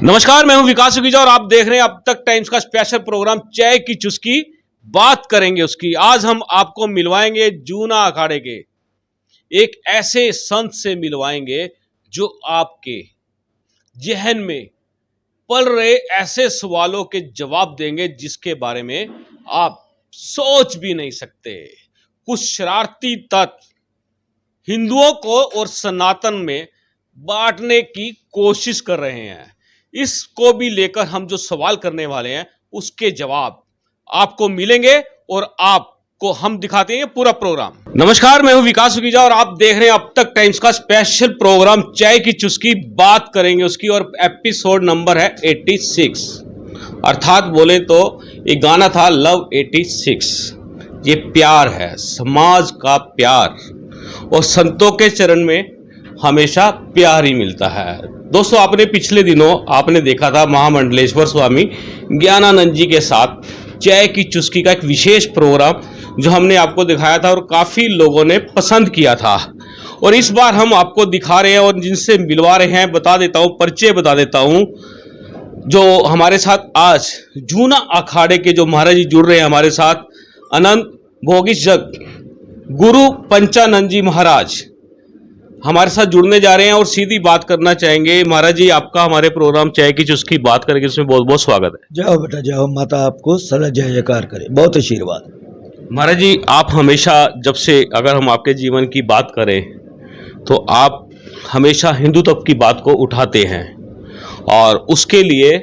नमस्कार, मैं हूं विकास सुखीजा और आप देख रहे हैं अब तक टाइम्स का स्पेशल प्रोग्राम चाय की चुस्की। बात करेंगे उसकी। आज हम आपको मिलवाएंगे जूना अखाड़े के एक ऐसे संत से मिलवाएंगे जो आपके जहन में पल रहे ऐसे सवालों के जवाब देंगे जिसके बारे में आप सोच भी नहीं सकते। कुछ शरारती तत्व हिंदुओं को और सनातन में बांटने की कोशिश कर रहे हैं। इसको भी लेकर हम जो सवाल करने वाले हैं उसके जवाब आपको मिलेंगे और आपको हम दिखाते हैं पूरा प्रोग्राम। नमस्कार, मैं हूं विकास सुखीजा और आप देख रहे हैं अब तक टाइम्स का स्पेशल प्रोग्राम चाय की चुस्की। बात करेंगे उसकी और एपिसोड नंबर है 86। अर्थात बोले तो एक गाना था लव 86। ये प्यार है, समाज का प्यार, और संतों के चरण में हमेशा प्यार ही मिलता है। दोस्तों, आपने पिछले दिनों आपने देखा था महामंडलेश्वर स्वामी ज्ञानानंद जी के साथ चाय की चुस्की का एक विशेष प्रोग्राम जो हमने आपको दिखाया था और काफ़ी लोगों ने पसंद किया था। और इस बार हम आपको दिखा रहे हैं और जिनसे मिलवा रहे हैं, बता देता हूँ, परिचय बता देता हूँ। जो हमारे साथ आज जूना अखाड़े के जो महाराज जी जुड़ रहे हैं हमारे साथ, अनंत भोगिश जग गुरु पंचानंद जी महाराज हमारे साथ जुड़ने जा रहे हैं और सीधी बात करना चाहेंगे। महाराज जी, आपका हमारे प्रोग्राम चाय की चुस्की बात करेंगे, इसमें बहुत बहुत स्वागत है। जाओ बेटा जाओ, माता आपको सदा जय जयकार करे, बहुत आशीर्वाद। महाराज जी, आप हमेशा जब से अगर हम आपके जीवन की बात करें तो आप हमेशा हिंदुत्व की बात को उठाते हैं और उसके लिए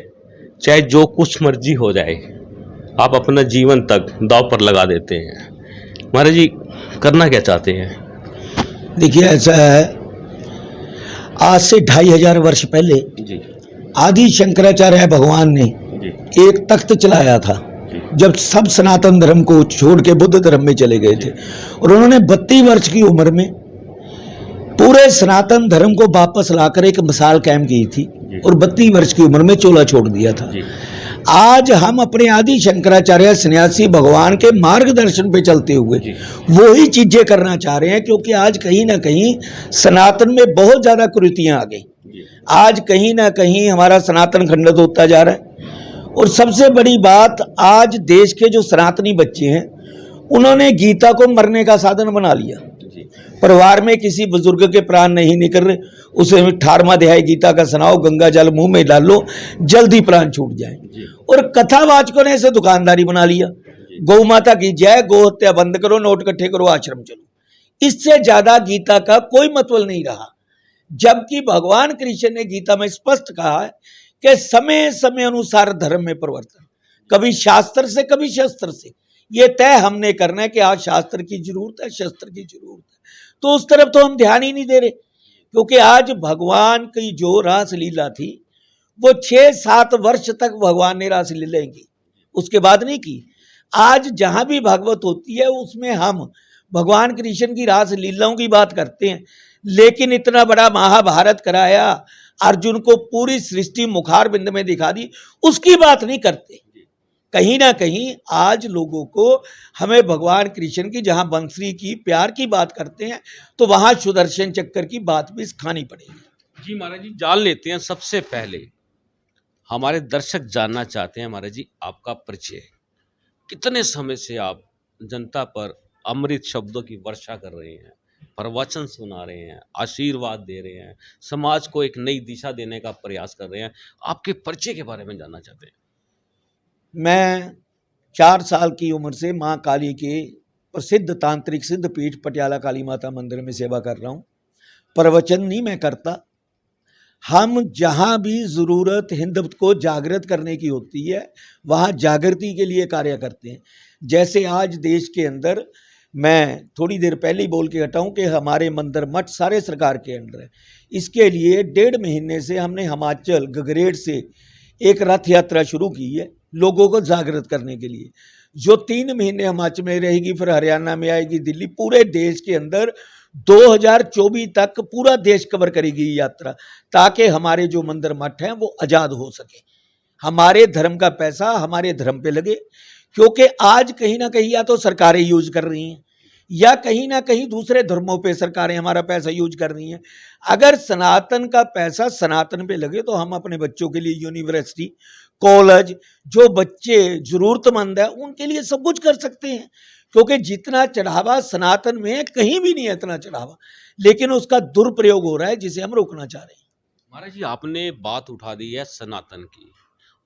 चाहे जो कुछ मर्जी हो जाए आप अपना जीवन तक दांव पर लगा देते हैं। महाराज जी, करना क्या चाहते हैं? देखिए, ऐसा है, आज से 2500 वर्ष पहले जी आदि शंकराचार्य भगवान ने जी एक तख्त चलाया था। जब सब सनातन धर्म को छोड़ के बुद्ध धर्म में चले गए थे और उन्होंने 32 वर्ष की उम्र में पूरे सनातन धर्म को वापस लाकर एक मिसाल कायम की थी और 32 वर्ष की उम्र में चोला छोड़ दिया था। आज हम अपने आदि शंकराचार्य सन्यासी भगवान के मार्गदर्शन पे चलते हुए वही चीजें करना चाह रहे हैं, क्योंकि आज कहीं ना कहीं सनातन में बहुत ज्यादा कुरीतियां आ गई। आज कहीं ना कहीं हमारा सनातन खंडित होता जा रहा है। और सबसे बड़ी बात, आज देश के जो सनातनी बच्चे हैं उन्होंने गीता को मरने का साधन बना लिया। परिवार में किसी बुजुर्ग के प्राण नहीं निकल रहे, उसे 18वां अध्याय गीता का सुनाओ, गंगा जल मुंह में डालो, जल्दी प्राण छूट जाए। और कथावाचकों ने इसे दुकानदारी बना लिया। गौ माता की जय, गौ हत्या बंद करो, नोट इकट्ठे करो, आश्रम चलो। इससे ज्यादा गीता का कोई मतलब नहीं रहा। जबकि भगवान कृष्ण ने गीता में स्पष्ट कहा है कि समय समय अनुसार धर्म में परिवर्तन, कभी शास्त्र से कभी शस्त्र से। ये तय हमने करना है कि आज शास्त्र की जरूरत है, शस्त्र की जरूरत है, तो उस तरफ तो हम ध्यान ही नहीं दे रहे। क्योंकि आज भगवान की जो रासलीला थी वो 6-7 वर्ष तक भगवान ने रासलीला की, उसके बाद नहीं की। आज जहां भी भागवत होती है उसमें हम भगवान कृष्ण की रासलीलाओं की बात करते हैं, लेकिन इतना बड़ा महाभारत कराया, अर्जुन को पूरी सृष्टि मुखार बिंद में दिखा दी, उसकी बात नहीं करते। कहीं ना कहीं आज लोगों को हमें भगवान कृष्ण की जहां बंसरी की प्यार की बात करते हैं तो वहां सुदर्शन चक्कर की बात भी खानी पड़ेगी। जी महाराज जी, जान लेते हैं। सबसे पहले हमारे दर्शक जानना चाहते हैं महाराज जी, आपका परिचय। कितने समय से आप जनता पर अमृत शब्दों की वर्षा कर रहे हैं, प्रवचन सुना रहे हैं, आशीर्वाद दे रहे हैं, समाज को एक नई दिशा देने का प्रयास कर रहे हैं? आपके परिचय के बारे में जानना चाहते हैं। मैं 4 साल की उम्र से माँ काली के प्रसिद्ध तांत्रिक सिद्ध पीठ पटियाला काली माता मंदिर में सेवा कर रहा हूँ। प्रवचन नहीं मैं करता, हम जहाँ भी ज़रूरत हिंदुत्व को जागृत करने की होती है वहाँ जागृति के लिए कार्य करते हैं। जैसे आज देश के अंदर, मैं थोड़ी देर पहले ही बोल के हटाऊँ कि हमारे मंदिर मठ सारे सरकार के अंदर है। इसके लिए 1.5 महीने से हमने हिमाचल गगरेट से एक रथ यात्रा शुरू की है लोगों को जागृत करने के लिए, जो 3 महीने हिमाचल में रहेगी, फिर हरियाणा में आएगी, दिल्ली, पूरे देश के अंदर 2024 तक पूरा देश कवर करेगी ये यात्रा, ताकि हमारे जो मंदिर मठ हैं वो आज़ाद हो सके, हमारे धर्म का पैसा हमारे धर्म पे लगे। क्योंकि आज कहीं ना कहीं या तो सरकारें यूज कर रही हैं, या कहीं ना कहीं दूसरे धर्मों पे सरकारें हमारा पैसा यूज कर रही हैं। अगर सनातन का पैसा सनातन पे लगे तो हम अपने बच्चों के लिए यूनिवर्सिटी, कॉलेज, जो बच्चे जरूरतमंद है उनके लिए सब कुछ कर सकते हैं, क्योंकि जितना चढ़ावा सनातन में है कहीं भी नहीं है इतना चढ़ावा, लेकिन उसका दुरुपयोग हो रहा है जिसे हम रोकना चाह रहे हैं। महाराज जी, आपने बात उठा दी है सनातन की,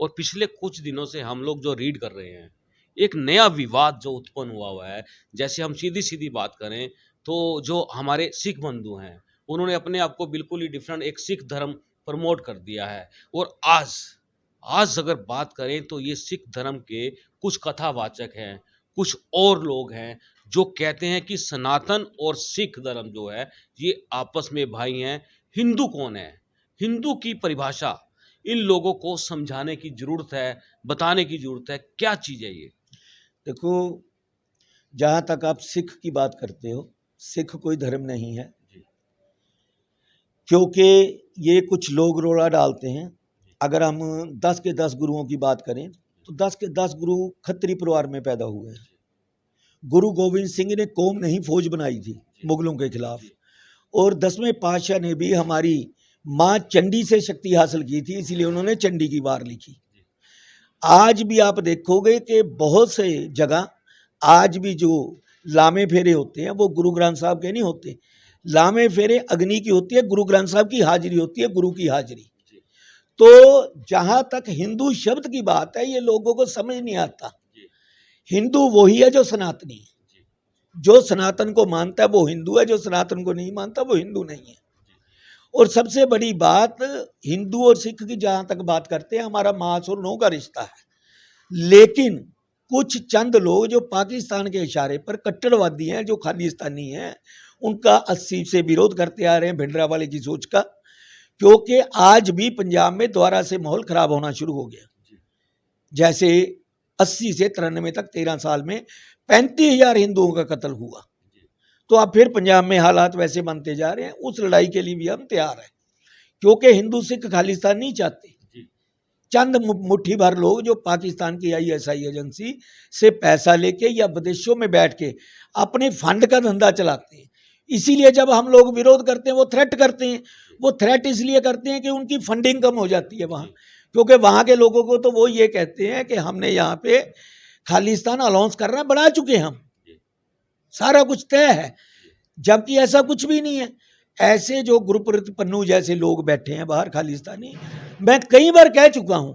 और पिछले कुछ दिनों से हम लोग जो रीड कर रहे हैं, एक नया विवाद जो उत्पन्न हुआ है। जैसे हम सीधी सीधी बात करें तो जो हमारे सिख बंधु हैं, उन्होंने अपने आप को बिल्कुल ही डिफरेंट एक सिख धर्म प्रमोट कर दिया है। और आज अगर बात करें तो ये सिख धर्म के कुछ कथावाचक हैं, कुछ और लोग हैं जो कहते हैं कि सनातन और सिख धर्म जो है ये आपस में भाई हैं। हिंदू कौन है, हिंदू की परिभाषा इन लोगों को समझाने की जरूरत है, बताने की जरूरत है। क्या चीज़ है ये? देखो, जहां तक आप सिख की बात करते हो, सिख कोई धर्म नहीं है, क्योंकि ये कुछ लोग रोड़ा डालते हैं। अगर हम 10 के 10 गुरुओं की बात करें तो 10 के 10 गुरु खत्री परिवार में पैदा हुए हैं। गुरु गोविंद सिंह ने कौम नहीं फौज बनाई थी मुगलों के खिलाफ, और 10वें पातशाह ने भी हमारी माँ चंडी से शक्ति हासिल की थी, इसीलिए उन्होंने चंडी की वार लिखी। आज भी आप देखोगे कि बहुत से जगह आज भी जो लामे फेरे होते हैं वो गुरु ग्रंथ साहब के नहीं होते। लामे फेरे अग्नि की होती है, गुरु ग्रंथ साहब की हाजिरी होती है, गुरु की हाजिरी। तो जहां तक हिंदू शब्द की बात है, ये लोगों को समझ नहीं आता। हिंदू वही है जो सनातनी है, जो सनातन को मानता है वो हिंदू है, जो सनातन को नहीं मानता वो हिंदू नहीं है। और सबसे बड़ी बात, हिंदू और सिख की जहां तक बात करते हैं, हमारा मांस और नौ का रिश्ता है, लेकिन कुछ चंद लोग जो पाकिस्तान के इशारे पर कट्टरवादी हैं, जो खालिस्तानी हैं, उनका 80 से विरोध करते आ रहे हैं भिंडरावाले की सोच का, क्योंकि आज भी पंजाब में दोबारा से माहौल खराब होना शुरू हो गया। जैसे 80 से 93 तक 13 साल में 35,000 हिंदुओं का कत्ल हुआ, तो अब फिर पंजाब में हालात वैसे बनते जा रहे हैं। उस लड़ाई के लिए भी हम तैयार हैं, क्योंकि हिंदू सिख खालिस्तान नहीं चाहते। चंद मुट्ठी भर लोग जो पाकिस्तान की ISI एजेंसी से पैसा लेके या विदेशों में बैठ के अपने फंड का धंधा चलाते हैं। इसीलिए जब हम लोग विरोध करते हैं वो थ्रेट करते हैं। वो थ्रेट इसलिए करते हैं कि उनकी फंडिंग कम हो जाती है वहाँ, क्योंकि वहाँ के लोगों को तो वो ये कहते हैं कि हमने यहाँ पे खालिस्तान अलाउंस करना बढ़ा चुके हैं, हम सारा कुछ तय है, जबकि ऐसा कुछ भी नहीं है। ऐसे जो गुरप्रीत पन्नू जैसे लोग बैठे हैं बाहर खालिस्तानी, मैं कई बार कह चुका हूं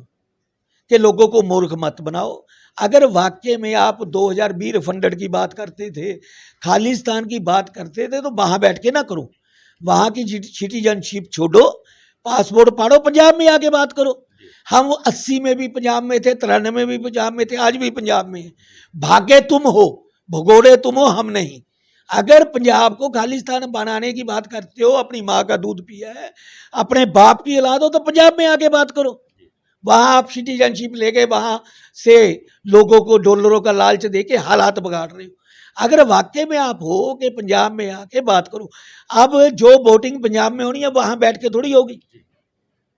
कि लोगों को मूर्ख मत बनाओ। अगर वाकई में आप 2020 रिफंडेड की बात करते थे, खालिस्तान की बात करते थे, तो वहां बैठ के ना करो, वहां की सिटीजनशिप छोड़ो, पासपोर्ट पाड़ो, पंजाब में आके बात करो। हम 80 में भी पंजाब में थे, 93 में भी पंजाब में थे, आज भी पंजाब में है। भागे तुम हो, भगोड़े तुम हो, हम नहीं। अगर पंजाब को खालिस्तान बनाने की बात करते हो, अपनी माँ का दूध पिया है, अपने बाप की औलाद हो, तो पंजाब में आके बात करो। वहां आप सिटीजनशिप लेके वहां से लोगों को डॉलरों का लालच देके हालात बिगाड़ रहे हो। अगर वाकई में आप हो कि पंजाब में आके बात करो। अब जो वोटिंग पंजाब में होनी है वहां बैठ के थोड़ी होगी।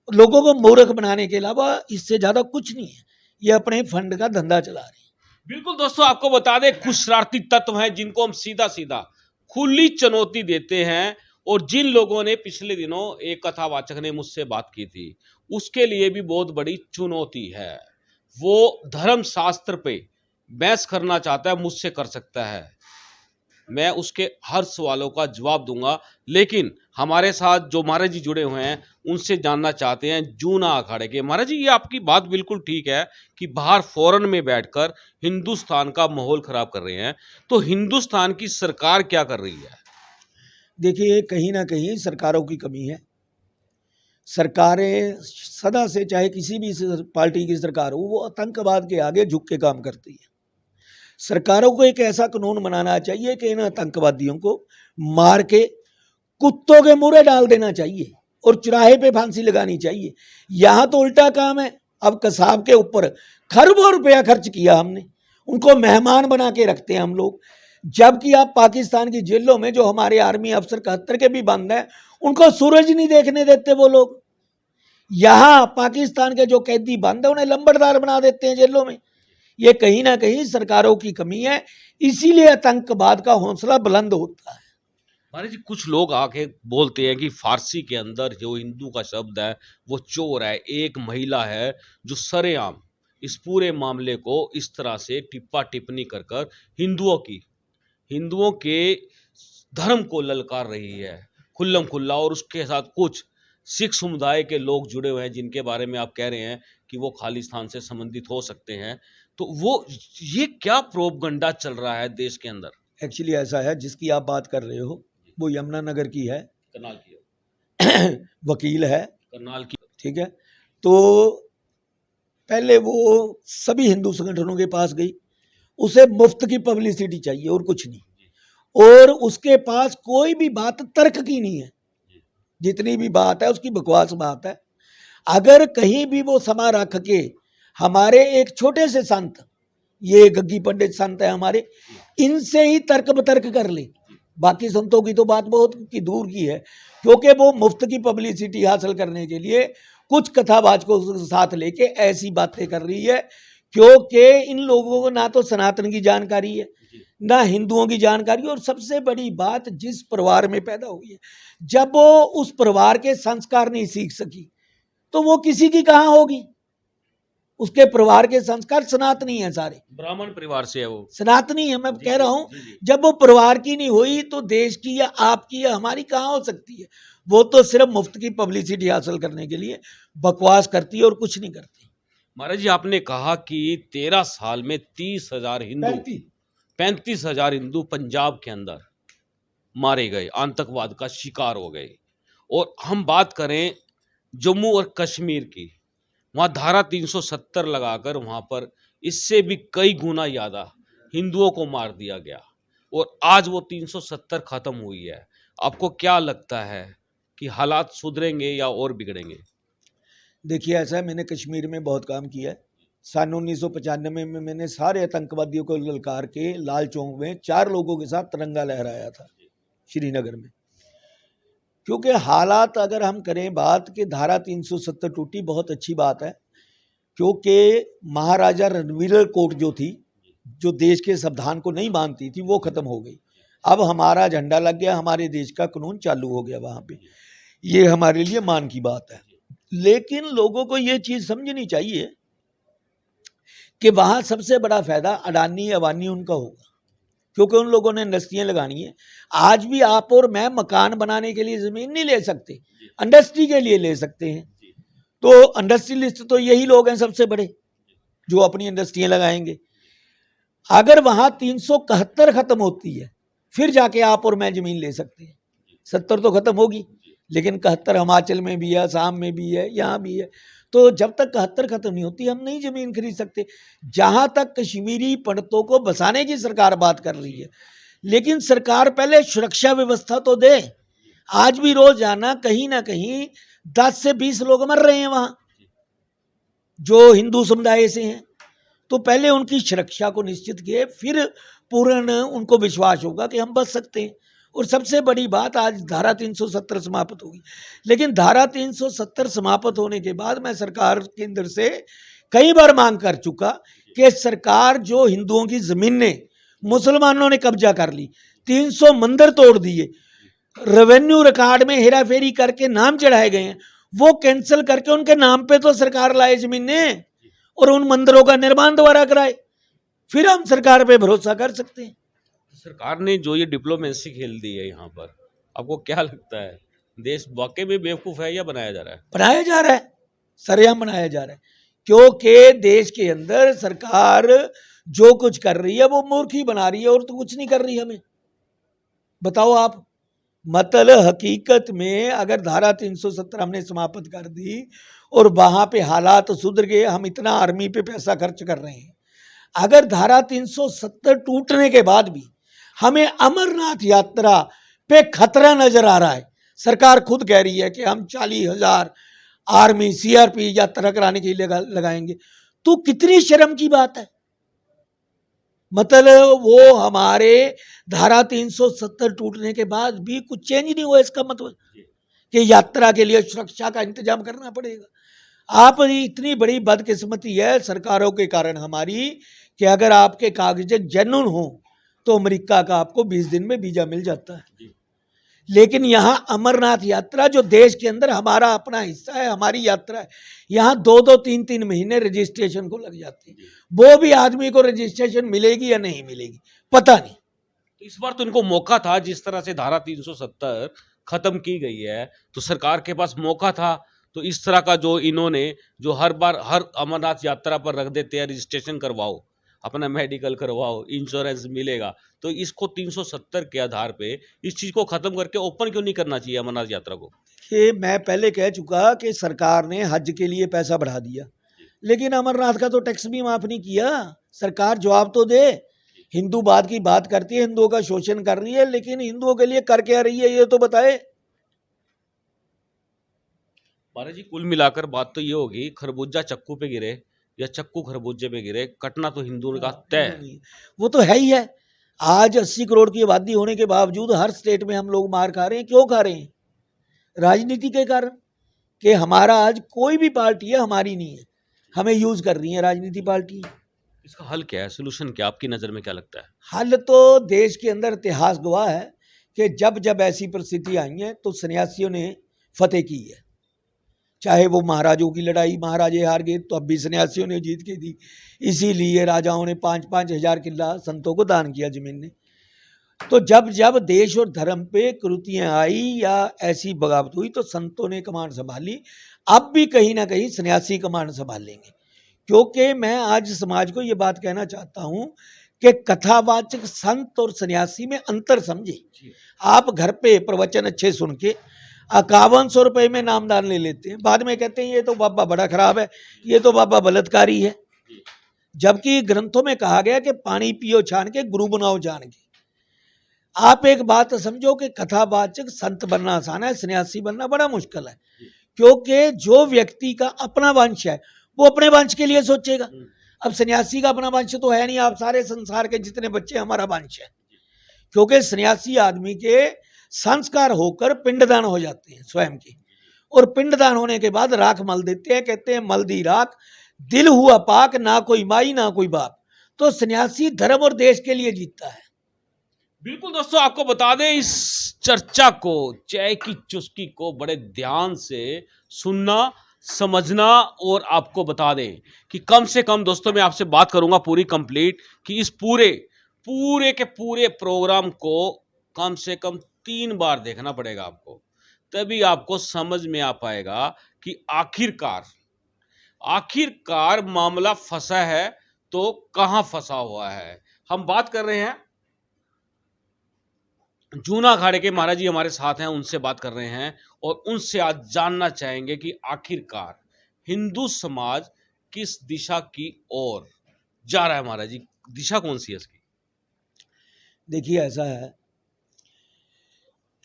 लोगों को मूर्ख बनाने के अलावा इससे ज्यादा कुछ नहीं है। ये अपने फंड का धंधा चला रहे हैं। बिल्कुल दोस्तों, आपको बता दें, कुछ शरारती तत्व हैं जिनको हम सीधा सीधा खुली चुनौती देते हैं। और जिन लोगों ने पिछले दिनों एक कथावाचक ने मुझसे बात की थी, उसके लिए भी बहुत बड़ी चुनौती है। वो धर्म शास्त्र पे बहस करना चाहता है, मुझसे कर सकता है, मैं उसके हर सवालों का जवाब दूंगा। लेकिन हमारे साथ जो महाराज जी जुड़े हुए हैं उनसे जानना चाहते हैं जूना अखाड़े के। महाराज जी, ये आपकी बात बिल्कुल ठीक है कि बाहर फॉरेन में बैठकर हिंदुस्तान का माहौल खराब कर रहे हैं, तो हिंदुस्तान की सरकार क्या कर रही है? देखिए, कहीं ना कहीं सरकारों की कमी है। सरकारें सदा से, चाहे किसी भी पार्टी की सरकार हो, वो आतंकवाद के आगे झुक के काम करती है। सरकारों को एक ऐसा कानून बनाना चाहिए कि इन आतंकवादियों को मार के कुत्तों के मुंह डाल देना चाहिए और चौराहे पे फांसी लगानी चाहिए। यहाँ तो उल्टा काम है। अब कसाब के ऊपर खरबों रुपया खर्च किया हमने, उनको मेहमान बना के रखते हैं हम लोग। जबकि आप पाकिस्तान की जेलों में जो हमारे आर्मी अफसर 71 के भी बंद हैं, उनको सूरज नहीं देखने देते वो लोग। यहाँ पाकिस्तान के जो कैदी बंद है उन्हें लंबड़दार बना देते हैं जेलों में। ये कहीं ना कहीं सरकारों की कमी है, इसीलिए आतंकवाद का हौसला बुलंद होता है। महाराज जी, कुछ लोग आके बोलते हैं कि फारसी के अंदर जो हिंदू का शब्द है वो चोर है। एक महिला है जो सरेआम इस पूरे मामले को इस तरह से टिप्पा टिप्पणी कर कर हिंदुओं के धर्म को ललकार रही है खुल्लम खुल्ला, और उसके साथ कुछ सिख समुदाय के लोग जुड़े हुए हैं जिनके बारे में आप कह रहे हैं कि वो खालिस्तान से संबंधित हो सकते हैं। तो ये क्या प्रोपगंडा चल रहा है देश के अंदर? एक्चुअली ऐसा है, जिसकी आप बात कर रहे हो वो यमुनानगर की है, करनाल की वकील है, करनाल की। ठीक है। तो पहले वो सभी हिंदू संगठनों के पास गई, उसे मुफ्त की पब्लिसिटी चाहिए और कुछ नहीं, और उसके पास कोई भी बात तर्क की नहीं है। जितनी भी बात है उसकी बकवास बात है। अगर कहीं भी वो समा रख के हमारे एक छोटे से संत, ये गग्गी पंडित संत है हमारे, इनसे ही तर्क बतर्क कर ले, बाकी संतों की तो बात बहुत की दूर की है, क्योंकि वो मुफ्त की पब्लिसिटी हासिल करने के लिए कुछ कथावाचकों को साथ लेके ऐसी बातें कर रही है, क्योंकि इन लोगों को ना तो सनातन की जानकारी है, ना हिंदुओं की जानकारी, और सबसे बड़ी बात, जिस परिवार में पैदा हुई है, जब वो उस परिवार के संस्कार नहीं सीख सकी तो वो किसी की कहाँ होगी? उसके परिवार के संस्कार सनातनी है, सारे ब्राह्मण परिवार से है वो, सनातनी है। मैं कह रहा हूं, जब वो परिवार की नहीं हुई तो देश की या आपकी या हमारी कहाँ हो सकती है? वो तो सिर्फ मुफ्त की पब्लिसिटी हासिल करने के लिए बकवास करती है और कुछ नहीं करती। महाराज जी, आपने कहा कि 13 साल में 30,000 हिंदू, 35,000 हिंदू पंजाब के अंदर मारे गए, आतंकवाद का शिकार हो गए। और हम बात करें जम्मू और कश्मीर की, वहाँ धारा 370 लगाकर वहाँ पर इससे भी कई गुना ज़्यादा हिंदुओं को मार दिया गया, और आज वो 370 खत्म हुई है। आपको क्या लगता है कि हालात सुधरेंगे या और बिगड़ेंगे? देखिए, ऐसा है, मैंने कश्मीर में बहुत काम किया है। सन 1995 में मैंने सारे आतंकवादियों को ललकार के लाल चौक में 4 लोगों के साथ तिरंगा लहराया था श्रीनगर में। क्योंकि हालात अगर हम करें बात कि धारा 370 टूटी, बहुत अच्छी बात है, क्योंकि महाराजा रणवीर कोट जो थी, जो देश के संविधान को नहीं मानती थी, वो खत्म हो गई। अब हमारा झंडा लग गया, हमारे देश का कानून चालू हो गया वहाँ पे। ये हमारे लिए मान की बात है। लेकिन लोगों को ये चीज़ समझनी चाहिए कि वहाँ सबसे बड़ा फायदा अडानी अवानी उनका होगा, क्योंकि उन लोगों ने इंडस्ट्रियाँ लगानी है। आज भी आप और मैं मकान बनाने के लिए ज़मीन नहीं ले सकते, इंडस्ट्री के लिए ले सकते हैं। तो इंडस्ट्रियलिस्ट तो यही लोग हैं सबसे बड़े, जो अपनी इंडस्ट्रियाँ लगाएंगे। अगर वहाँ 371 खत्म होती है, फिर जाके आप और मैं ज़मीन ले सकते हैं। 70 तो खत्म होगी, लेकिन 71 हिमाचल में भी है, असम में भी है, यहाँ भी है। तो जब तक 71 खत्म नहीं होती, हम नहीं ज़मीन खरीद सकते। जहाँ तक कश्मीरी पंडितों को बसाने की सरकार बात कर रही है, लेकिन सरकार पहले सुरक्षा व्यवस्था तो दे। आज भी रोजाना कहीं ना कहीं 10 से 20 लोग मर रहे हैं वहाँ, जो हिंदू समुदाय से हैं। तो पहले उनकी सुरक्षा को निश्चित किए, फिर पूर्ण उनको विश्वास होगा कि हम बच सकते हैं। और सबसे बड़ी बात, आज धारा 370 समाप्त होगी, लेकिन धारा 370 समाप्त होने के बाद मैं सरकार केंद्र से कई बार मांग कर चुका कि सरकार, जो हिंदुओं की ज़मीनें मुसलमानों ने कब्जा कर ली, 300 मंदिर तोड़ दिए, रेवेन्यू रिकॉर्ड में हेरा फेरी करके नाम चढ़ाए गए हैं, वो कैंसिल करके उनके नाम पे तो सरकार लाए ज़मीनें और उन मंदिरों का निर्माण दोबारा कराए, फिर हम सरकार पे भरोसा कर सकते हैं। सरकार ने जो ये डिप्लोमेसी खेल दी है यहाँ पर, आपको क्या लगता है देश वाकई में बेवकूफ़ है या बनाया जा रहा है? बनाया जा रहा है, सरेआम बनाया जा रहा है, क्योंकि देश के अंदर सरकार जो कुछ कर रही है वो मूर्खी बना रही है, और तो कुछ नहीं कर रही। हमें बताओ आप, मतलब हकीकत में अगर धारा 370 हमने समाप्त कर दी और वहां पे हालात सुधर गए, हम इतना आर्मी पे पैसा खर्च कर रहे हैं, अगर धारा 370 टूटने के बाद भी हमें अमरनाथ यात्रा पे खतरा नजर आ रहा है, सरकार खुद कह रही है कि हम 40,000 आर्मी सीआरपी यात्रा कराने के लिए लगाएंगे, तो कितनी शर्म की बात है। मतलब वो हमारे धारा 370 टूटने के बाद भी कुछ चेंज नहीं हुआ, इसका मतलब कि यात्रा के लिए सुरक्षा का इंतजाम करना पड़ेगा। आप इतनी बड़ी बदकिस्मती है सरकारों के कारण हमारी, कि अगर आपके कागज जेन्युइन हो तो अमेरिका का आपको 20 दिन में वीजा मिल जाता है। लेकिन यहाँ अमरनाथ यात्रा जो देश के अंदर हमारा अपना हिस्सा है, हमारी यात्रा है, यहाँ 2-2 3-3 महीने रजिस्ट्रेशन को लग जाते हैं। वो भी आदमी को रजिस्ट्रेशन मिलेगी या नहीं मिलेगी पता नहीं। तो इस बार तो इनको मौका था, जिस तरह से धारा 370 खत्म की गई है तो सरकार के पास मौका था, तो इस तरह का जो इन्होंने जो हर बार हर अमरनाथ यात्रा पर रख देते हैं रजिस्ट्रेशन करवाओ, अपना मेडिकल करवाओ, इंश्योरेंस मिलेगा, तो इसको 370 के आधार पे इस चीज को खत्म करके ओपन क्यों नहीं करना चाहिए अमरनाथ यात्रा को? कि मैं पहले कह चुका कि सरकार ने हज के लिए पैसा बढ़ा दिया, लेकिन अमरनाथ का तो टैक्स भी माफ नहीं किया। सरकार जवाब तो दे। हिंदूवाद की बात करती है, हिंदुओं का शोषण कर रही है, लेकिन हिंदुओं के लिए कर क्या रही है ये तो बताए। महाराज जी, कुल मिलाकर बात तो ये होगी, खरबूजा चक्कू पे गिरे या चक्कू खरबूजे पे गिरे, कटना तो हिंदुओं का तय है। वो तो है ही है। आज 80 करोड़ की आबादी होने के बावजूद हर स्टेट में हम लोग मार खा रहे हैं। क्यों खा रहे हैं? राजनीति के कारण, कि हमारा आज कोई भी पार्टी है हमारी नहीं है, हमें यूज कर रही है राजनीति पार्टी। इसका हल क्या है, सोल्यूशन क्या, आपकी नजर में क्या लगता है? हल तो देश के अंदर इतिहास गवाह है कि जब जब ऐसी परिस्थिति आई है तो सन्यासियों ने फतेह की है। चाहे वो महाराजों की लड़ाई, महाराजे हार गए तो अब भी सन्यासियों ने जीत के दी। इसीलिए राजाओं ने 5-5 हजार किला संतों को दान किया जमीन ने। तो जब जब देश और धर्म पे कृतियां आई या ऐसी बगावत हुई तो संतों ने कमान संभाली। अब भी कहीं ना कहीं सन्यासी कमान संभालेंगे, क्योंकि मैं आज समाज को ये बात कहना चाहता हूं कि कथावाचक संत और सन्यासी में अंतर समझे। आप घर पे प्रवचन अच्छे सुन के 5100 रुपए में नामदान ले लेते हैं, बाद में कहते हैं ये तो बाबा बड़ा खराब है, ये तो बाबा बलात्कारी है। जबकि ग्रंथों में कहा गया कि पानी पियो छान के, गुरु बनाओ जान के। आप एक बात समझो कि कथावाचक संत बनना आसान है, सन्यासी बनना बड़ा मुश्किल है। क्योंकि जो व्यक्ति का अपना वंश है वो अपने वंश के लिए सोचेगा। अब सन्यासी का अपना वंश तो है नहीं, आप सारे संसार के जितने बच्चे हमारा वंश है। क्योंकि सन्यासी आदमी के संस्कार होकर पिंडदान हो जाते हैं स्वयं के, और पिंडदान होने के बाद राख मल देते हैं, कहते हैं मल दी राख, दिल हुआ पाक, ना कोई माई ना कोई बाप। तो सन्यासी धर्म और देश के लिए जीतता है। बिल्कुल दोस्तों, आपको बता दें इस चर्चा को, चाय की चुस्की को बड़े ध्यान से सुनना, समझना, और आपको बता दें कि कम से कम दोस्तों मैं आपसे बात करूंगा पूरी कंप्लीट कि इस पूरे के पूरे प्रोग्राम को कम से कम 3 बार देखना पड़ेगा आपको, तभी आपको समझ में आ पाएगा कि आखिरकार मामला फंसा है तो कहां फंसा हुआ है। हम बात कर रहे हैं जूना अखाड़े के महाराज जी हमारे साथ हैं, उनसे बात कर रहे हैं और उनसे आज जानना चाहेंगे कि आखिरकार हिंदू समाज किस दिशा की ओर जा रहा है। महाराज जी, दिशा कौन सी है इसकी? देखिए, ऐसा है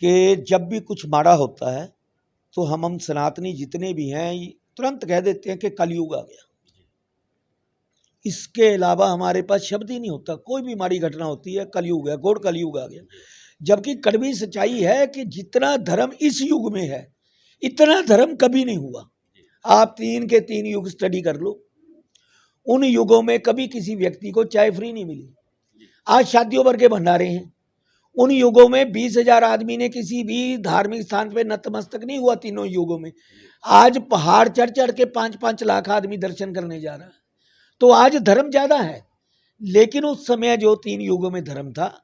कि जब भी कुछ माड़ा होता है तो हम सनातनी जितने भी हैं तुरंत कह देते हैं कि कलयुग आ गया। इसके अलावा हमारे पास शब्द ही नहीं होता। कोई भी माड़ी घटना होती है, कलयुग है, घोर कलयुग आ गया। जबकि कड़वी सच्चाई है कि जितना धर्म इस युग में है इतना धर्म कभी नहीं हुआ। आप 3 के 3 युग स्टडी कर लो, उन युगों में कभी किसी व्यक्ति को चाय फ्री नहीं मिली। आज शादियों भर के भंडारे हैं, उन युगों में 20,000 आदमी ने किसी भी धार्मिक स्थान पे नतमस्तक नहीं हुआ। तीनों युगों में आज पहाड़ चढ़ चढ़ के 5-5 लाख आदमी दर्शन करने जा रहा है। तो आज धर्म ज्यादा है, लेकिन उस समय जो 3 युगों में धर्म था,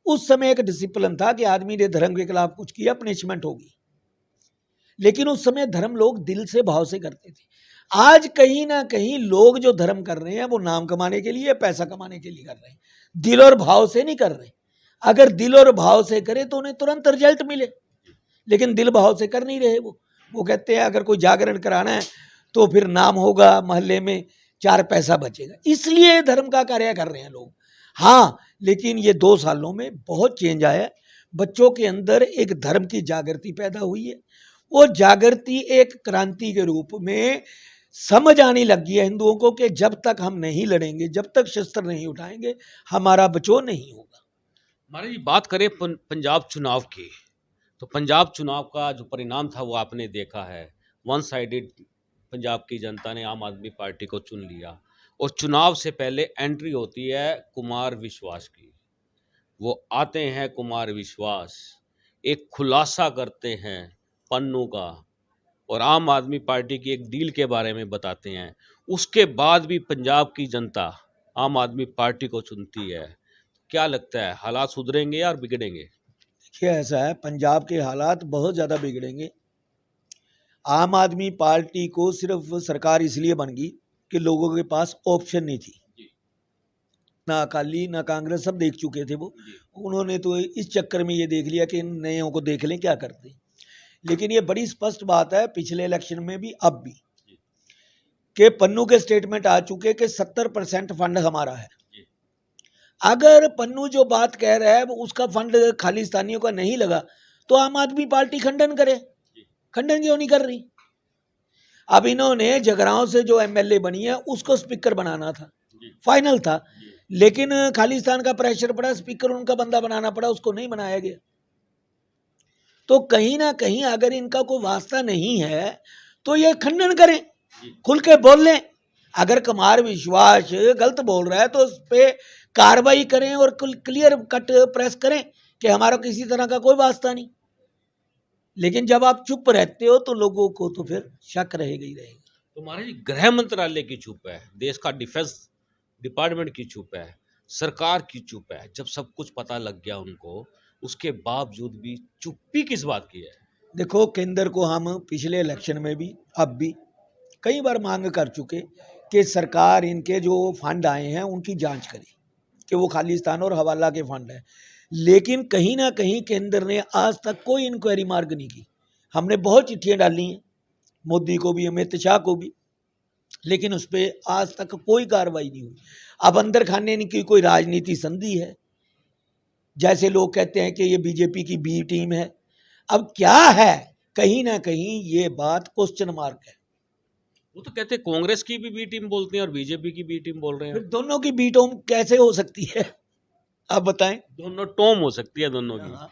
उस समय एक डिसिप्लिन था कि आदमी ने धर्म के खिलाफ कुछ किया पनिशमेंट होगी। लेकिन उस समय धर्म लोग दिल से भाव से करते थे। आज कहीं ना कहीं लोग जो धर्म कर रहे हैं वो नाम कमाने के लिए, पैसा कमाने के लिए कर रहे हैं, दिल और भाव से नहीं कर रहे। अगर दिल और भाव से करे तो उन्हें तुरंत रिजल्ट मिले, लेकिन दिल भाव से कर नहीं रहे। वो कहते हैं अगर कोई जागरण कराना है तो फिर नाम होगा, मोहल्ले में 4 पैसा बचेगा, इसलिए धर्म का कार्य कर रहे हैं लोग। हाँ, लेकिन ये 2 सालों में बहुत चेंज आया है। बच्चों के अंदर एक धर्म की जागृति पैदा हुई है। वो जागृति एक क्रांति के रूप में समझ आने लगी है हिंदुओं को कि जब तक हम नहीं लड़ेंगे, जब तक शस्त्र नहीं उठाएंगे, हमारा बचाव नहीं होगा। महाराज जी, बात करें पंजाब चुनाव की, तो पंजाब चुनाव का जो परिणाम था वो आपने देखा है। वन साइडेड पंजाब की जनता ने आम आदमी पार्टी को चुन लिया और चुनाव से पहले एंट्री होती है कुमार विश्वास की। वो आते हैं कुमार विश्वास, एक खुलासा करते हैं पन्नू का और आम आदमी पार्टी की एक डील के बारे में बताते हैं। उसके बाद भी पंजाब की जनता आम आदमी पार्टी को चुनती है। क्या लगता है, हालात सुधरेंगे या बिगड़ेंगे? देखिए, ऐसा है, पंजाब के हालात बहुत ज़्यादा बिगड़ेंगे। आम आदमी पार्टी को सिर्फ सरकार इसलिए बन गई कि लोगों के पास ऑप्शन नहीं थी। ना अकाली ना कांग्रेस, सब देख चुके थे वो। उन्होंने तो इस चक्कर में ये देख लिया कि इन नयों को देख लें क्या करते हैं। लेकिन ये बड़ी स्पष्ट बात है, पिछले इलेक्शन में भी अब भी, कि पन्नू के स्टेटमेंट आ चुके कि 70% फंड हमारा है। अगर पन्नू जो बात कह रहा है वो उसका फंड खालिस्तानियों का नहीं लगा तो आम आदमी पार्टी खंडन करे। खंडन क्यों नहीं कर रही? अब इन्होंने जगरांव से जो एमएलए बनी है उसको स्पीकर बनाना था, फाइनल था, लेकिन खालिस्तान का प्रेशर पड़ा, स्पीकर उनका बंदा बनाना पड़ा, उसको नहीं बनाया गया। तो कहीं ना कहीं अगर इनका कोई वास्ता नहीं है तो ये खंडन करें, खुल के बोल लें। अगर कुमार विश्वास गलत बोल रहा है तो उस पर कार्रवाई करें और क्लियर कट प्रेस करें कि हमारा किसी तरह का कोई वास्ता नहीं। लेकिन जब आप चुप रहते हो तो लोगों को तो फिर शक रहेगा ही रहेगा। तो महाराज जी, गृह मंत्रालय की चुप है, देश का डिफेंस डिपार्टमेंट की चुप है, सरकार की चुप है। जब सब कुछ पता लग गया उनको, उसके बावजूद भी चुप्पी किस बात की है? देखो, केंद्र को हम पिछले इलेक्शन में भी अब भी कई बार मांग कर चुके कि सरकार इनके जो फंड आए हैं उनकी जांच करे कि वो खालिस्तान और हवाला के फंड है। लेकिन कहीं ना कहीं केंद्र ने आज तक कोई इंक्वायरी मार्ग नहीं की। हमने बहुत चिट्ठियां डाली हैं, मोदी को भी, अमित शाह को भी, लेकिन उस पर आज तक कोई कार्रवाई नहीं हुई। अब अंदर खाने की कोई राजनीति संधि है, जैसे लोग कहते हैं कि ये बीजेपी की बी टीम है। अब क्या है, कहीं ना कहीं ये बात क्वेश्चन मार्क है। वो तो कहते हैं कांग्रेस की भी बी टीम बोलते हैं और बीजेपी की बी टीम बोल रहे फिर हैं। दोनों की बी टीम कैसे हो सकती है, आप बताएं? दोनों टोम हो सकती है दोनों की। हाँ,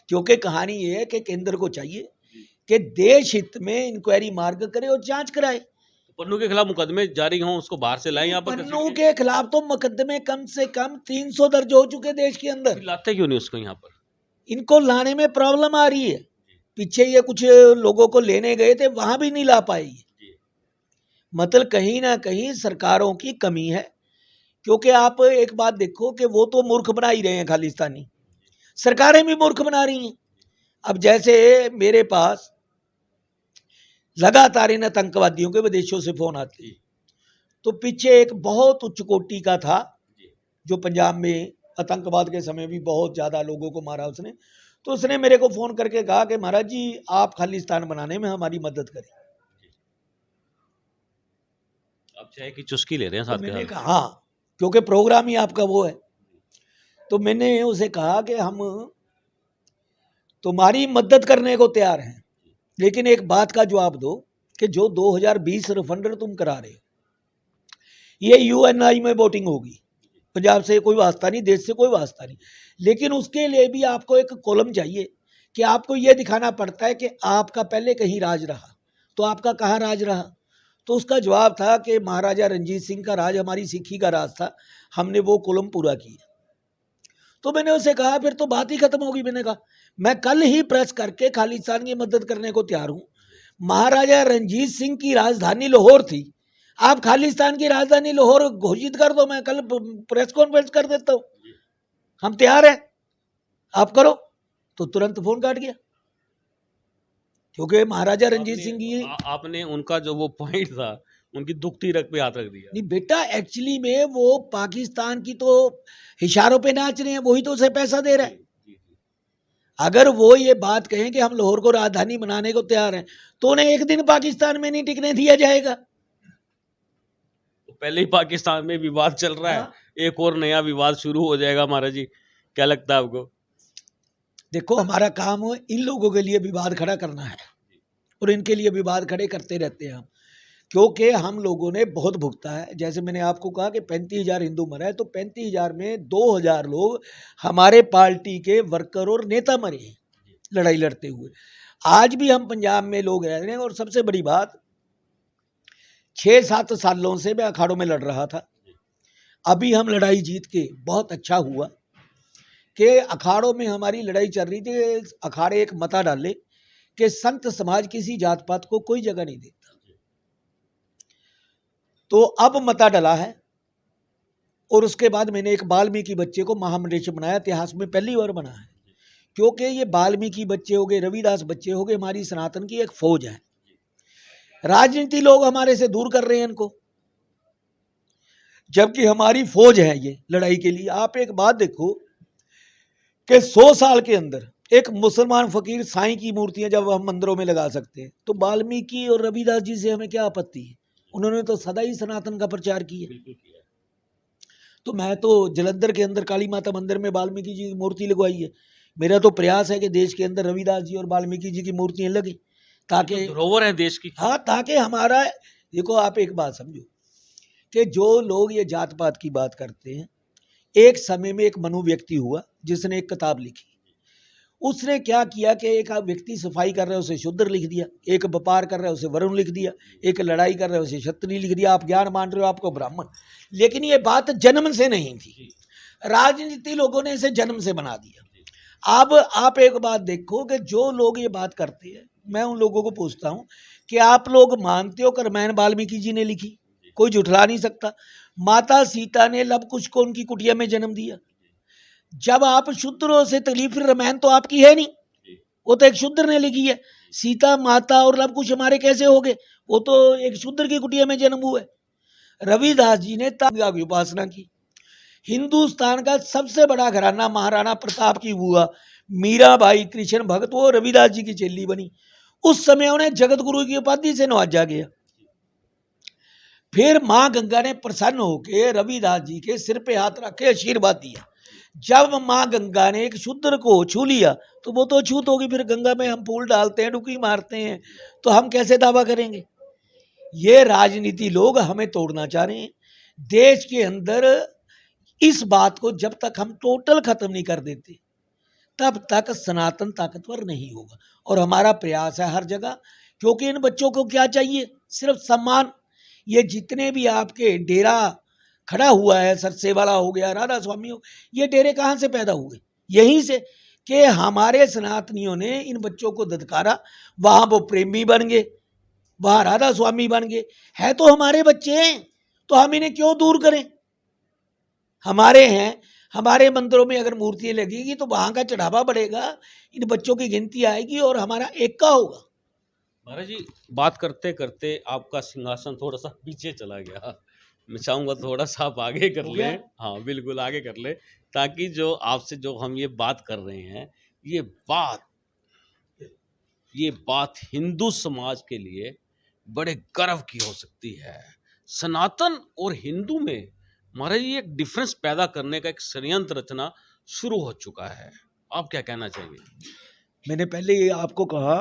क्योंकि कहानी ये है कि केंद्र को चाहिए कि देश हित में इंक्वायरी मार्ग करे और जांच कराए। पन्नू के खिलाफ मुकदमे जारी हों, उसको बाहर से लाएं यहाँ पर। पन्नू के खिलाफ तो मुकदमे कम से कम 300 दर्ज हो चुके देश के अंदर। लाते क्यों नहीं उसको यहाँ पर? इनको लाने में प्रॉब्लम आ रही है। पीछे ये कुछ लोगों को लेने गए थे, वहां भी नहीं ला पाई। मतलब कहीं ना कहीं सरकारों की कमी है। क्योंकि आप एक बात देखो कि वो तो मूर्ख बना ही रहे हैं, खालिस्तानी सरकारें भी मूर्ख बना रही हैं। अब जैसे मेरे पास लगातार इन आतंकवादियों के विदेशों से फोन आते हैं, तो पीछे एक बहुत उच्च कोटि का था जो पंजाब में आतंकवाद के समय भी बहुत ज़्यादा लोगों को मारा उसने। तो उसने मेरे को फ़ोन करके कहा कि महाराज जी, आप खालिस्तान बनाने में हमारी मदद करें। आप चाय की चुस्की ले रहे हैं तो साथ के मैंने साथ। कहा हाँ, क्योंकि प्रोग्राम ही आपका वो है। तो मैंने उसे कहा कि हम तुम्हारी मदद करने को तैयार हैं, लेकिन एक बात का जवाब दो कि जो 2020 रिफंड तुम करा रहे हो, ये यूएनआई में वोटिंग होगी। पंजाब से कोई वास्ता नहीं, देश से कोई वास्ता नहीं, लेकिन उसके लिए भी आपको एक कॉलम चाहिए कि आपको ये दिखाना पड़ता है कि आपका पहले कहीं राज रहा, तो आपका कहाँ राज रहा। तो उसका जवाब था कि महाराजा रंजीत सिंह का राज हमारी सिक्खी का राज था, हमने वो कॉलम पूरा किया। तो मैंने उसे कहा फिर तो बात ही खत्म होगी। मैंने कहा मैं कल ही प्रेस करके खालिस्तान की मदद करने को तैयार हूँ। महाराजा रंजीत सिंह की राजधानी लाहौर थी, आप खालिस्तान की राजधानी लाहौर घोषित कर दो, मैं कल प्रेस कॉन्फ्रेंस कर देता हूँ, हम तैयार हैं, आप करो। तो तुरंत फोन काट गया, क्योंकि महाराजा रंजीत सिंह की आपने उनका जो वो पॉइंट था, उनकी दुखती रग पे हाथ रख दिया। नहीं बेटा, एक्चुअली में वो पाकिस्तान की तो इशारों पे नाच रहे हैं, वही तो उसे पैसा दे रहा है। अगर वो ये बात कहें कि हम लाहौर को राजधानी बनाने को तैयार हैं, तो उन्हें एक दिन पाकिस्तान में नहीं टिकने दिया जाएगा। तो पहले ही पाकिस्तान में विवाद चल रहा है, एक और नया विवाद शुरू हो जाएगा। महाराज जी, क्या लगता है आपको? देखो, हमारा काम इन लोगों के लिए विवाद खड़ा करना है और इनके लिए विवाद खड़े करते रहते हैं हम, क्योंकि हम लोगों ने बहुत भुगता है। जैसे मैंने आपको कहा कि 35,000 हिंदू मरे हैं, तो 35,000 में 2,000 लोग हमारे पार्टी के वर्कर और नेता मरे हैं लड़ाई लड़ते हुए। आज भी हम पंजाब में लोग रह रहे हैं। और सबसे बड़ी बात, 6-7 सालों से मैं अखाड़ों में लड़ रहा था। अभी हम लड़ाई जीत के बहुत अच्छा हुआ कि अखाड़ों में हमारी लड़ाई चल रही थी। अखाड़े एक मता डाले कि संत समाज किसी जात पात को कोई जगह नहीं देता। तो अब मता डला है और उसके बाद मैंने एक वाल्मीकि बच्चे को महामंडलेश्वर बनाया। इतिहास में पहली बार बना है, क्योंकि ये वाल्मीकि बच्चे हो गए, रविदास बच्चे हो गए, हमारी सनातन की एक फौज है। राजनीति लोग हमारे से दूर कर रहे हैं इनको, जबकि हमारी फौज है ये लड़ाई के लिए। आप एक बात देखो कि 100 साल के अंदर एक मुसलमान फकीर साईं की मूर्तियां जब हम मंदिरों में लगा सकते हैं, तो वाल्मीकि और रविदास जी से हमें क्या आपत्ति है? उन्होंने तो सदा ही सनातन का प्रचार किया। तो मैं तो जलंधर के अंदर काली माता मंदिर में वाल्मीकि जी की मूर्ति लगवाई है। मेरा तो प्रयास है कि देश के अंदर रविदास जी और वाल्मीकि जी की मूर्तियां लगे, ताकि धरोहर है देश की। हाँ, ताकि हमारा, देखो आप एक बात समझो कि जो लोग ये जात पात की बात करते हैं, एक समय में एक मनु व्यक्ति हुआ जिसने एक किताब लिखी। उसने क्या किया कि एक व्यक्ति सफाई कर रहा है उसे शूद्र लिख दिया, एक व्यापार कर रहा है उसे वरुण लिख दिया, एक लड़ाई कर रहा है उसे क्षत्रिय लिख दिया। आप ज्ञान मान रहे हो, आपको ब्राह्मण। लेकिन ये बात जन्म से नहीं थी, राजनीति लोगों ने इसे जन्म से बना दिया। अब आप एक बात देखो कि जो लोग ये बात करते हैं, मैं उन लोगों को पूछता हूं कि आप लोग मानते हो कि रामायण वाल्मीकि जी ने लिखी? कोई झुठला नहीं सकता। माता सीता ने लव कुश को उनकी कुटिया में जन्म दिया। जब आप शूद्रों से तकलीफ, रामायण तो आपकी है नहीं, वो तो एक शूद्र ने लिखी है। सीता माता और लव कुश हमारे कैसे हो गए? वो तो एक शूद्र की कुटिया में जन्म हुए। रविदास जी ने तांगा की उपासना की। हिंदुस्तान का सबसे बड़ा घराना महाराणा प्रताप की हुआ मीराबाई कृष्ण भक्त, वो रविदास जी की चेली बनी। उस समय उन्हें जगत गुरु की उपाधि से नवाजा गया। फिर मां गंगा ने प्रसन्न होकर रविदास जी के सिर पे हाथ रख के आशीर्वाद दिया। जब मां गंगा ने एक शूद्र को छू लिया तो वो तो छूत होगी। फिर गंगा में हम फूल डालते हैं, डुबकी मारते हैं, तो हम कैसे दावा करेंगे? ये राजनीति लोग हमें तोड़ना चाह रहे हैं। देश के अंदर इस बात को जब तक हम टोटल खत्म नहीं कर देते, तब तक सनातन ताकतवर नहीं होगा। और हमारा प्रयास है हर जगह, क्योंकि इन बच्चों को क्या चाहिए? सिर्फ सम्मान। ये जितने भी आपके डेरा खड़ा हुआ है, सरसे वाला हो गया, राधा स्वामी हो, ये डेरे कहाँ से पैदा हुए? यहीं से कि हमारे सनातनियों ने इन बच्चों को धत्कारा। वहां वो प्रेमी बन गए, वहां राधा स्वामी बन गए। है तो हमारे बच्चे हैं, तो हम इन्हें क्यों दूर करें? हमारे हैं, हमारे मंदिरों में अगर मूर्तियां लगेगी तो वहां का चढ़ावा बढ़ेगा, इन बच्चों की गिनती आएगी और हमारा एक का होगा। महाराज जी, बात करते करते आपका सिंहासन थोड़ा सा पीछे चला गया। मैं चाहूंगा थोड़ा सा आप आगे कर हो ले। गया? हाँ बिल्कुल आगे कर ले, ताकि जो आपसे जो हम ये बात कर रहे हैं, ये बात हिंदू समाज के लिए बड़े गर्व की हो सकती है। सनातन और हिंदू में महाराज ये एक डिफरेंस पैदा करने का एक षड्यंत्र रचना शुरू हो चुका है। आप क्या कहना चाहिए? मैंने पहले ये आपको कहा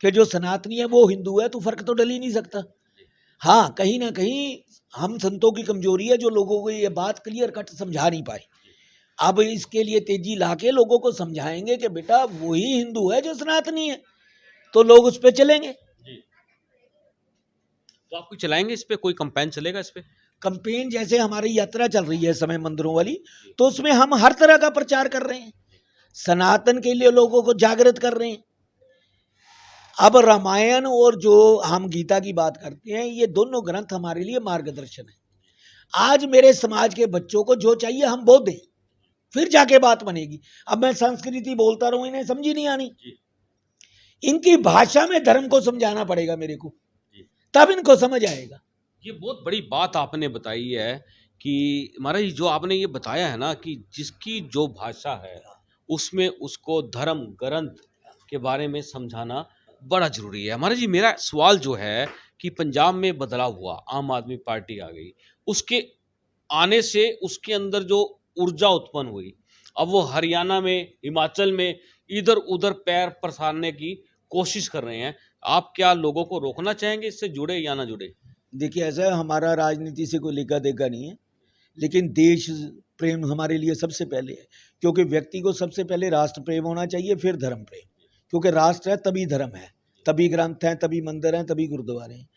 कि जो सनातनी है वो हिंदू है, तो फर्क तो डल ही नहीं सकता। हाँ, कहीं ना कहीं हम संतों की कमजोरी है, जो लोगों को ये बात क्लियर कट समझा नहीं पाए। अब इसके लिए तेजी लाके लोगों को समझाएंगे कि बेटा वही हिंदू है जो सनातनी है, तो लोग उस पर चलेंगे। तो आप कुछ चलाएंगे इस पे? कोई कैंपेन चलेगा इस पे? कंपेन जैसे हमारी यात्रा चल रही है इस समय मंदिरों वाली, तो उसमें हम हर तरह का प्रचार कर रहे हैं, सनातन के लिए लोगों को जागृत कर रहे हैं। अब रामायण और जो हम गीता की बात करते हैं, ये दोनों ग्रंथ हमारे लिए मार्गदर्शन है। आज मेरे समाज के बच्चों को जो चाहिए हम वो दें, फिर जाके बात बनेगी। अब मैं संस्कृति बोलता रहूं, इन्हें समझी नहीं आनी। इनकी भाषा में धर्म को समझाना पड़ेगा मेरे को, तब इनको समझ आएगा। ये बहुत बड़ी बात आपने बताई है कि महाराज जो आपने ये बताया है ना, कि जिसकी जो भाषा है उसमें उसको धर्म ग्रंथ के बारे में समझाना बड़ा जरूरी है। महाराज जी, मेरा सवाल जो है कि पंजाब में बदलाव हुआ, आम आदमी पार्टी आ गई, उसके आने से उसके अंदर जो ऊर्जा उत्पन्न हुई, अब वो हरियाणा में, हिमाचल में इधर उधर पैर पसारने की कोशिश कर रहे हैं। आप क्या लोगों को रोकना चाहेंगे इससे जुड़े या ना जुड़े? देखिए, ऐसा है, हमारा राजनीति से कोई लेखा देखा नहीं है, लेकिन देश प्रेम हमारे लिए सबसे पहले है। क्योंकि व्यक्ति को सबसे पहले राष्ट्र प्रेम होना चाहिए, फिर धर्म प्रेम। क्योंकि राष्ट्र है तभी धर्म है, तभी ग्रंथ हैं, तभी मंदिर हैं, तभी गुरुद्वारे हैं।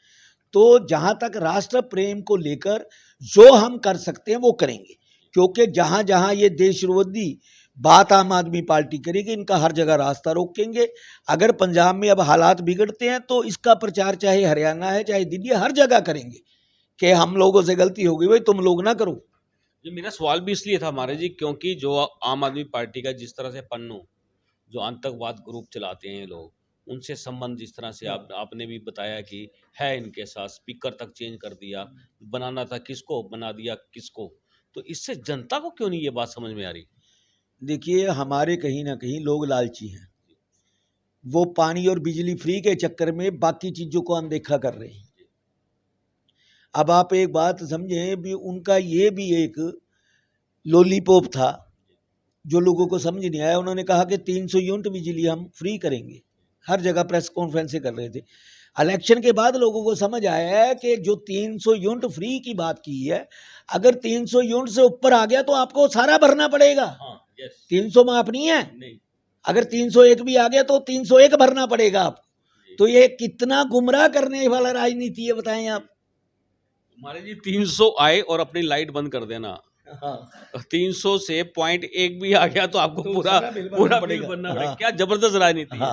तो जहां तक राष्ट्र प्रेम को लेकर जो हम कर सकते हैं वो करेंगे, क्योंकि जहां जहां ये देशविरोधी बात आम आदमी पार्टी करेगी, इनका हर जगह रास्ता रोकेंगे। अगर पंजाब में अब हालात बिगड़ते हैं तो इसका प्रचार चाहे हरियाणा है चाहे दिल्ली, हर जगह करेंगे कि हम लोगों से गलती हो गई, भाई तुम लोग ना करो। ये मेरा सवाल भी इसलिए था हमारे जी, क्योंकि जो आम आदमी पार्टी का जिस तरह से पन्नू जो आतंकवाद ग्रुप चलाते हैं ये लोग, उनसे संबंध जिस तरह से आपने भी बताया कि है इनके साथ, स्पीकर तक चेंज कर दिया, बनाना था किसको बना दिया किसको, तो इससे जनता को क्यों नहीं ये बात समझ में आ रही? देखिए, हमारे कहीं ना कहीं लोग लालची हैं, वो पानी और बिजली फ्री के चक्कर में बाकी चीजों को अनदेखा कर रहे हैं। अब आप एक बात समझें, भी उनका ये भी एक लॉलीपॉप था जो लोगों को समझ नहीं आया। उन्होंने कहा कि 300 यूनिट बिजली हम फ्री करेंगे, हर जगह प्रेस कॉन्फ्रेंस कर रहे थे। इलेक्शन के बाद लोगों को समझ आया है कि जो 300 यूनिट फ्री की बात की है, अगर 300 यूनिट से ऊपर आ गया तो आपको सारा भरना पड़ेगा। 300 माफ नहीं है, अगर 301 भी आ गया तो 301 भरना पड़ेगा आपको। तो ये कितना गुमराह करने वाला राजनीति है, बताएं आप। हमारे जी 300 आए और अपनी लाइट बंद कर देना। हाँ। 300 से 0.1 भी आ गया तो आपको तो पूरा बिल बनना पड़ेगा। क्या जबरदस्त राजनीति है।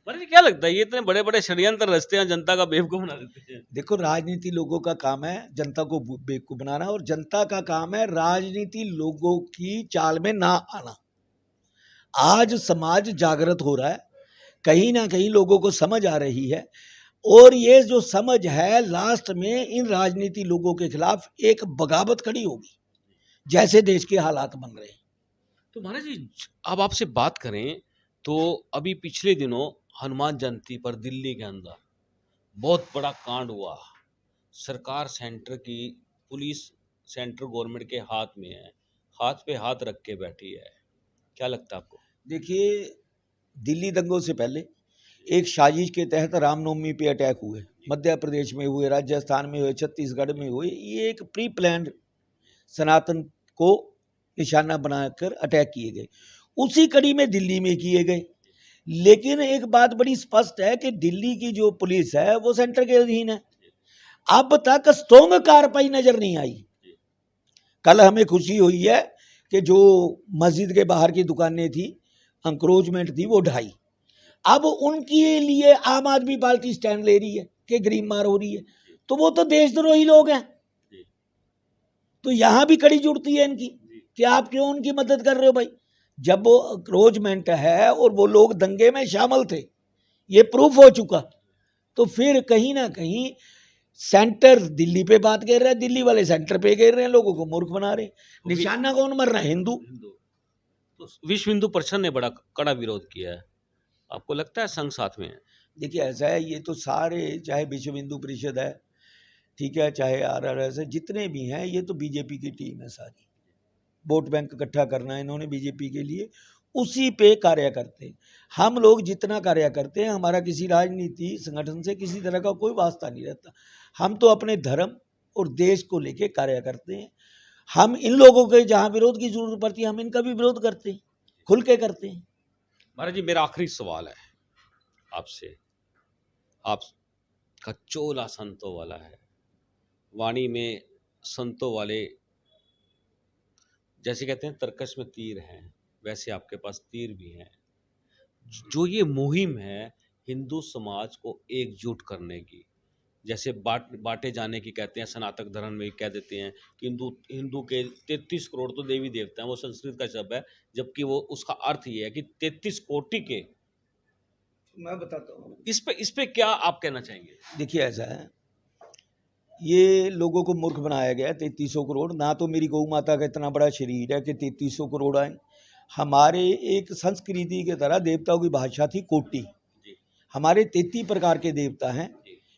हमारे जी क्या लगता है ये इतने बड़े बड़े षड्यंत्र रचते हैं, जनता का बेवकूफ बना देते हैं? देखो, राजनीति लोगों का काम है जनता को बेवकूफ बनाना, और जनता का काम है राजनीति लोगों की चाल में ना आना। आज समाज जागृत हो रहा है, कहीं ना कहीं लोगों को समझ आ रही है, और ये जो समझ है लास्ट में इन राजनीति लोगों के खिलाफ एक बगावत खड़ी होगी, जैसे देश के हालात बन रहे हैं। तो महाराज जी अब आपसे बात करें तो अभी पिछले दिनों हनुमान जयंती पर दिल्ली के अंदर बहुत बड़ा कांड हुआ। सरकार सेंटर की, पुलिस सेंटर गवर्नमेंट के हाथ में है, हाथ पे हाथ रख के बैठी है। क्या लगता है आपको? देखिए, दिल्ली दंगों से पहले एक साजिश के तहत रामनवमी पे अटैक हुए, मध्य प्रदेश में हुए, राजस्थान में हुए, छत्तीसगढ़ में हुए। ये एक प्री प्लान्ड सनातन को निशाना बनाकर अटैक किए गए, उसी कड़ी में दिल्ली में किए गए। लेकिन एक बात बड़ी स्पष्ट है कि दिल्ली की जो पुलिस है वो सेंटर के अधीन है। अब तक स्ट्रॉन्ग कार्रवाई नजर नहीं आई। कल हमें खुशी हुई है कि जो मस्जिद के बाहर की दुकानें थी, अंक्रोचमेंट थी, वो ढाई। अब उनके लिए आम आदमी पार्टी स्टैंड ले रही है कि गरीब मार हो रही है, तो वो तो देशद्रोही लोग हैं। तो यहां भी कड़ी जुड़ती है इनकी कि आप क्यों उनकी मदद कर रहे हो भाई, जब वो अंक्रोचमेंट है और वो लोग दंगे में शामिल थे, ये प्रूफ हो चुका। तो फिर कहीं ना कहीं सेंटर दिल्ली पे बात कर रहा है, दिल्ली वाले सेंटर पे कह रहे हैं, लोगों को मूर्ख बना रहे हैं। निशाना कौन मर रहा है? हिंदू। तो विश्व हिंदू परिषद ने बड़ा कड़ा विरोध किया है, आपको लगता है संघ साथ में है? देखिए, ऐसा है, ये तो सारे, चाहे विश्व हिंदू परिषद है, ठीक है, चाहे आरएसएस है, जितने भी हैं, ये तो बीजेपी की टीम है सारी। वोट बैंक इकट्ठा करना है इन्होंने बीजेपी के लिए, उसी पे कार्य करते हैं। हम लोग जितना कार्य करते हैं, हमारा किसी राजनीति संगठन से किसी तरह का कोई वास्ता नहीं रहता। हम तो अपने धर्म और देश को लेके कार्य करते हैं। हम इन लोगों के जहाँ विरोध की जरूरत पड़ती है, हम इनका भी विरोध करते हैं, खुल के करते हैं। महाराज जी मेरा आखिरी सवाल है आपसे, आपका चोला संतों वाला है, वाणी में संतों वाले, जैसे कहते हैं तरकश में तीर हैं, वैसे आपके पास तीर भी हैं। जो ये मुहिम है हिंदू समाज को एकजुट करने की, जैसे बांटे जाने की कहते हैं, सनातन धर्म में कह देते हैं कि हिंदू के 33 करोड़ तो देवी देवता हैं, वो संस्कृत का शब्द है, जबकि वो उसका अर्थ ये है कि 33 कोटि के। मैं बताता हूँ इस पे क्या आप कहना चाहेंगे? देखिए, ऐसा है, ये लोगों को मूर्ख बनाया गया। 3300 करोड़ ना तो मेरी गौ माता का इतना बड़ा शरीर है कि 3300 करोड़ आए। हमारे एक संस्कृति के तरह देवताओं की भाषा थी कोटि। हमारे 33 प्रकार के देवता हैं,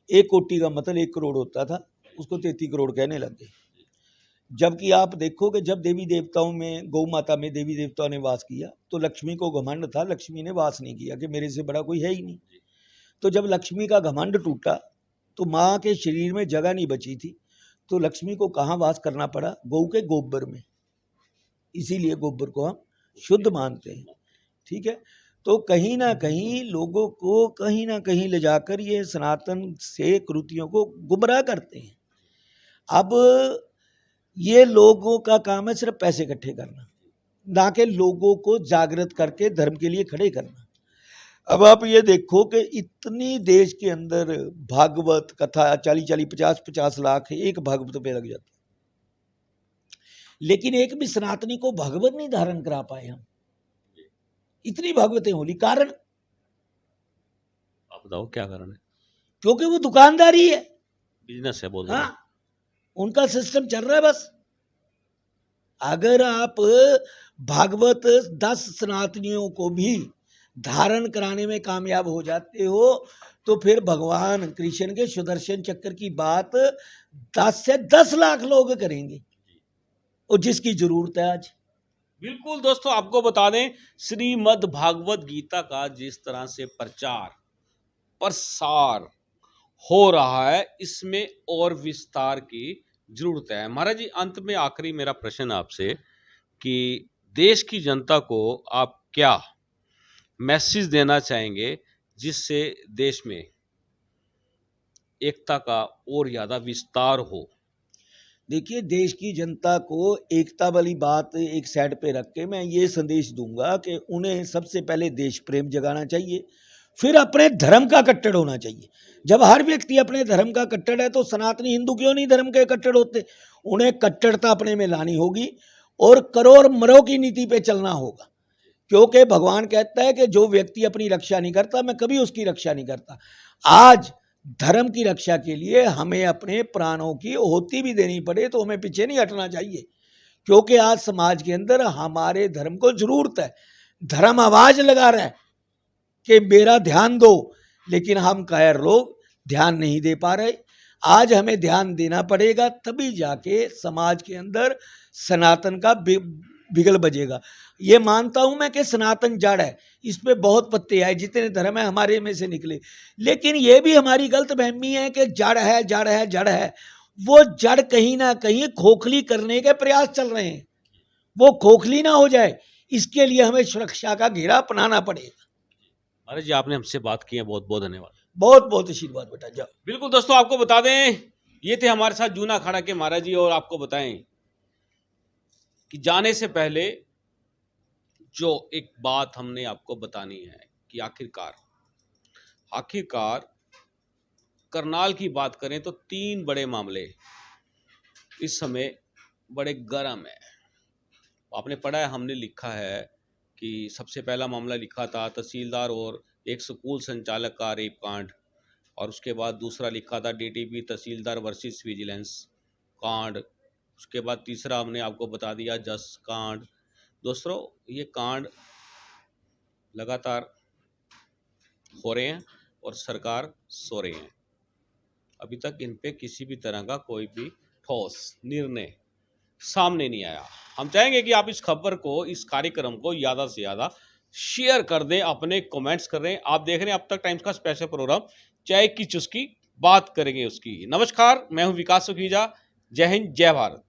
एक कोटि का मतलब 1 करोड़ होता था, उसको 33 करोड़ कहने लग गए। जबकि आप देखो कि जब देवी देवताओं में, गौ माता में देवी देवताओं ने वास किया तो लक्ष्मी को घमंड था, लक्ष्मी ने वास नहीं किया कि मेरे से बड़ा कोई है ही नहीं। तो जब लक्ष्मी का घमंड टूटा तो माँ के शरीर में जगह नहीं बची थी, तो लक्ष्मी को कहाँ वास करना पड़ा? गौ के गोबर में। इसीलिए गोबर को हम शुद्ध मानते हैं, ठीक है। तो कहीं ना कहीं लोगों को कहीं ना कहीं ले जाकर ये सनातन से कृतियों को गुमराह करते हैं। अब ये लोगों का काम है सिर्फ पैसे इकट्ठे करना, ना कि लोगों को जागृत करके धर्म के लिए खड़े करना। अब आप ये देखो कि इतनी देश के अंदर भागवत कथा 40-40, 50-50 लाख एक भागवत पे लग जाती, लेकिन एक भी सनातनी को भागवत नहीं धारण करा पाए हम। इतनी भागवतें होली, कारण आप बताओ क्या कारण है? क्योंकि वो दुकानदारी है, बिजनेस है, बोल रहे हैं। हाँ, उनका सिस्टम चल रहा है बस। अगर आप भागवत 10 सनातनियों को भी धारण कराने में कामयाब हो जाते हो तो फिर भगवान कृष्ण के सुदर्शन चक्र की बात 10 से 10 लाख लोग करेंगे, और जिसकी जरूरत है आज। बिल्कुल दोस्तों, आपको बता दें श्रीमद् भागवत गीता का जिस तरह से प्रचार प्रसार हो रहा है, इसमें और विस्तार की जरूरत है। महाराज जी, अंत में आखिरी मेरा प्रश्न आपसे कि देश की जनता को आप क्या मैसेज देना चाहेंगे जिससे देश में एकता का और ज्यादा विस्तार हो? देखिए, देश की जनता को एकता वाली बात एक साइड पे रख के मैं ये संदेश दूंगा कि उन्हें सबसे पहले देश प्रेम जगाना चाहिए, फिर अपने धर्म का कट्टर होना चाहिए। जब हर व्यक्ति अपने धर्म का कट्टर है तो सनातनी हिंदू क्यों नहीं धर्म के कट्टर होते? उन्हें कट्टरता अपने में लानी होगी और करो और मरो की नीति पे चलना होगा, क्योंकि भगवान कहता है कि जो व्यक्ति अपनी रक्षा नहीं करता मैं कभी उसकी रक्षा नहीं करता। आज धर्म की रक्षा के लिए हमें अपने प्राणों की आहुति भी देनी पड़े तो हमें पीछे नहीं हटना चाहिए, क्योंकि आज समाज के अंदर हमारे धर्म को जरूरत है। धर्म आवाज लगा रहा है कि मेरा ध्यान दो, लेकिन हम कायर लोग ध्यान नहीं दे पा रहे। आज हमें ध्यान देना पड़ेगा, तभी जाके समाज के अंदर सनातन का बिगल बजेगा। ये मानता हूं मैं कि सनातन जड़ है, इस पे बहुत पत्ते आए, जितने धर्म है हमारे में से निकले, लेकिन ये भी हमारी गलत फहमी है कि जड़ है जड़ है जड़ है। वो जड़ कहीं ना कहीं खोखली करने के प्रयास चल रहे हैं, वो खोखली ना हो जाए इसके लिए हमें सुरक्षा का घेरा अपनाना पड़ेगा। महाराज जी, आपने हमसे बात की है, बहुत बहुत धन्यवाद। बहुत बहुत आशीर्वाद बेटा, जाओ। बिल्कुल दोस्तों, आपको बता दें ये थे हमारे साथ जूना अखाड़ा के महाराज जी, और आपको बताएं कि जाने से पहले जो एक बात हमने आपको बतानी है कि आखिरकार करनाल की बात करें तो 3 बड़े मामले इस समय बड़े गर्म है। आपने पढ़ा है, हमने लिखा है कि सबसे पहला मामला लिखा था तहसीलदार और एक स्कूल संचालक का रेप कांड, और उसके बाद दूसरा लिखा था डीटीपी तहसीलदार वर्सेस विजिलेंस कांड, उसके बाद तीसरा हमने आपको बता दिया जस कांड। दोस्तों, ये कांड लगातार हो रहे हैं और सरकार सो रही है। अभी तक इन पे किसी भी तरह का कोई भी ठोस निर्णय सामने नहीं आया। हम चाहेंगे कि आप इस खबर को, इस कार्यक्रम को ज़्यादा से ज़्यादा शेयर कर दें, अपने कमेंट्स कर दें। आप देख रहे हैं अब तक टाइम्स का स्पेशल प्रोग्राम चाय की चुस्की, बात करेंगे उसकी। नमस्कार, मैं हूं विकास सुखीजा। जय हिंद, जय भारत।